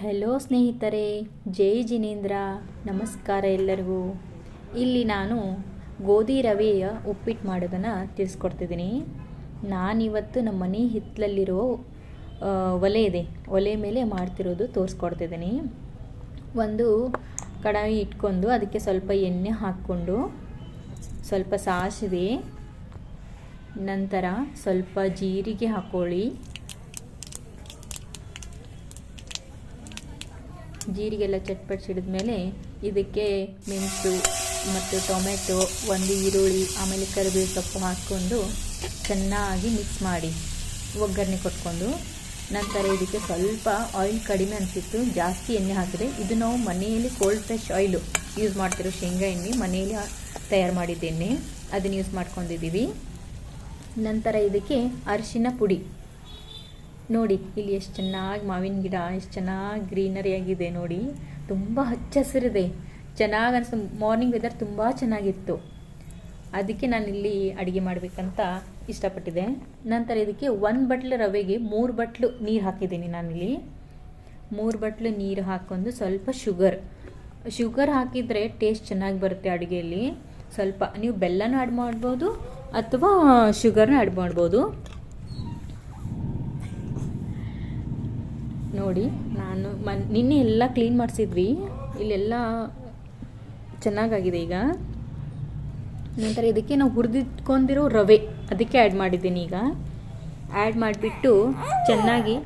Hello ಸ್ನೇಹಿತರೆ, ಜೈ ಜಿನೇಂದ್ರ. ನಮಸ್ಕಾರ ಎಲ್ಲರಿಗೂ. ಇಲ್ಲಿ ನಾನು ಗೋಧಿ ರವೆಯ ಉಪ್ಪಿಟ್ಟು ಮಾಡೋದನ್ನು ತಿಳಿಸ್ಕೊಡ್ತಿದ್ದೀನಿ. ನಾನಿವತ್ತು ನಮ್ಮ ಮನೆ ಹಿತ್ತಲಲ್ಲಿರೋ ಒಲೆ ಇದೆ, ಒಲೆ ಮೇಲೆ ಮಾಡ್ತಿರೋದು ತೋರಿಸ್ಕೊಡ್ತಿದ್ದೀನಿ. ಒಂದು ಕಡಾಯಿ ಇಟ್ಕೊಂಡು ಅದಕ್ಕೆ ಸ್ವಲ್ಪ ಎಣ್ಣೆ ಹಾಕ್ಕೊಂಡು ಸ್ವಲ್ಪ ಸಾಸಿವೆ, ನಂತರ ಸ್ವಲ್ಪ ಜೀರಿಗೆ ಹಾಕ್ಕೊಳ್ಳಿ. ಜೀರಿಗೆಲ್ಲ ಚಟ್ಪಟ್ ಸಿಡಿದ ಮೇಲೆ ಇದಕ್ಕೆ ಮೆಣಸು ಮತ್ತು ಟೊಮೆಟೊ, ಒಂದು ಈರುಳ್ಳಿ, ಆಮೇಲೆ ಕರಿಬೇವು ಸೊಪ್ಪು ಹಾಕ್ಕೊಂಡು ಚೆನ್ನಾಗಿ ಮಿಕ್ಸ್ ಮಾಡಿ ಒಗ್ಗರಣೆ ಕೊಟ್ಕೊಂಡು, ನಂತರ ಇದಕ್ಕೆ ಸ್ವಲ್ಪ ಆಯಿಲ್ ಕಡಿಮೆ ಅನಿಸಿತ್ತು, ಜಾಸ್ತಿ ಎಣ್ಣೆ ಹಾಕಿದೆ. ಇದು ನಾವು ಮನೆಯಲ್ಲಿ ಕೋಲ್ಡ್ ಫ್ರೆಶ್ ಆಯಿಲು ಯೂಸ್ ಮಾಡ್ತಿರೋ ಶೇಂಗಾ ಎಣ್ಣೆ, ಮನೆಯಲ್ಲಿ ತಯಾರು ಮಾಡಿದ್ದ ಎಣ್ಣೆ, ಅದನ್ನು ಯೂಸ್ ಮಾಡ್ಕೊಂಡಿದ್ದೀವಿ. ನಂತರ ಇದಕ್ಕೆ ಅರಿಶಿನ ಪುಡಿ ನೋಡಿ, ಇಲ್ಲಿ ಎಷ್ಟು ಚೆನ್ನಾಗಿ ಮಾವಿನ ಗಿಡ ಎಷ್ಟು ಚೆನ್ನಾಗಿ ಗ್ರೀನರಿ ಆಗಿದೆ ನೋಡಿ, ತುಂಬ ಹಚ್ಚ ಹಸಿರಿದೆ, ಚೆನ್ನಾಗಿ ಅನಿಸ್ತು. ಮಾರ್ನಿಂಗ್ ವೆದರ್ ತುಂಬ ಚೆನ್ನಾಗಿತ್ತು, ಅದಕ್ಕೆ ನಾನಿಲ್ಲಿ ಅಡುಗೆ ಮಾಡಬೇಕಂತ ಇಷ್ಟಪಟ್ಟಿದ್ದೆ. ನಂತರ ಇದಕ್ಕೆ 1 ಬಟ್ಲು ರವೆಗೆ 3 ಬಟ್ಲು ನೀರು ಹಾಕಿದ್ದೀನಿ ನಾನಿಲ್ಲಿ. 3 ಬಟ್ಲು ನೀರು ಹಾಕ್ಕೊಂಡು ಸ್ವಲ್ಪ ಶುಗರ್ ಹಾಕಿದರೆ ಟೇಸ್ಟ್ ಚೆನ್ನಾಗಿ ಬರುತ್ತೆ ಅಡುಗೆಯಲ್ಲಿ. ಸ್ವಲ್ಪ ನೀವು ಬೆಲ್ಲನೂ ಆ್ಯಡ್ ಮಾಡ್ಬೋದು ಅಥವಾ ಶುಗರ್ನ ಆ್ಯಡ್ ಮಾಡ್ಬೋದು. ನೋಡಿ, ನಾನು ನಿನ್ನೆ ಎಲ್ಲ ಕ್ಲೀನ್ ಮಾಡಿಸಿದ್ವಿ, ಇಲ್ಲೆಲ್ಲ ಚೆನ್ನಾಗಾಗಿದೆ ಈಗ. ನಂತರ ಇದಕ್ಕೆ ನಾವು ಹುರಿದಿಟ್ಕೊಂಡಿರೋ ರವೆ ಅದಕ್ಕೆ ಆ್ಯಡ್ ಮಾಡಿದ್ದೀನಿ. ಈಗ ಆ್ಯಡ್ ಮಾಡಿಬಿಟ್ಟು ಚೆನ್ನಾಗಿ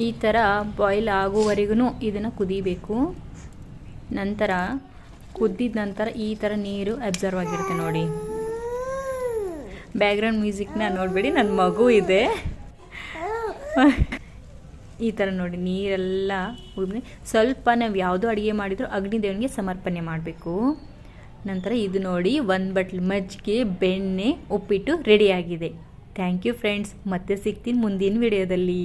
ಈ ಥರ ಬಾಯ್ಲ್ ಆಗೋವರೆಗೂ ಇದನ್ನು ಕುದಿಬೇಕು. ನಂತರ ಕುದ್ದಿದ ನಂತರ ಈ ಥರ ನೀರು ಅಬ್ಸರ್ವ್ ಆಗಿರುತ್ತೆ ನೋಡಿ. ಬ್ಯಾಕ್ಗ್ರೌಂಡ್ ಮ್ಯೂಸಿಕ್ನ ನೋಡಬೇಡಿ, ನನ್ನ ಮಗು ಇದೆ. ಈ ಥರ ನೋಡಿ, ನೀರೆಲ್ಲ ಸ್ವಲ್ಪ ನಾವು ಯಾವುದೋ ಅಡುಗೆ ಮಾಡಿದರೂ ಅಗ್ನಿ ದೇವನಿಗೆ ಸಮರ್ಪಣೆ ಮಾಡಬೇಕು. ನಂತರ ಇದು ನೋಡಿ, 1 ಬಟ್ಲು ಮಜ್ಜಿಗೆ, ಬೆಣ್ಣೆ, ಉಪ್ಪಿಟ್ಟು ರೆಡಿಯಾಗಿದೆ. Thank you friends. ಮತ್ತೆ ಸಿಗ್ತೀನಿ ಮುಂದಿನ ವಿಡಿಯೋದಲ್ಲಿ.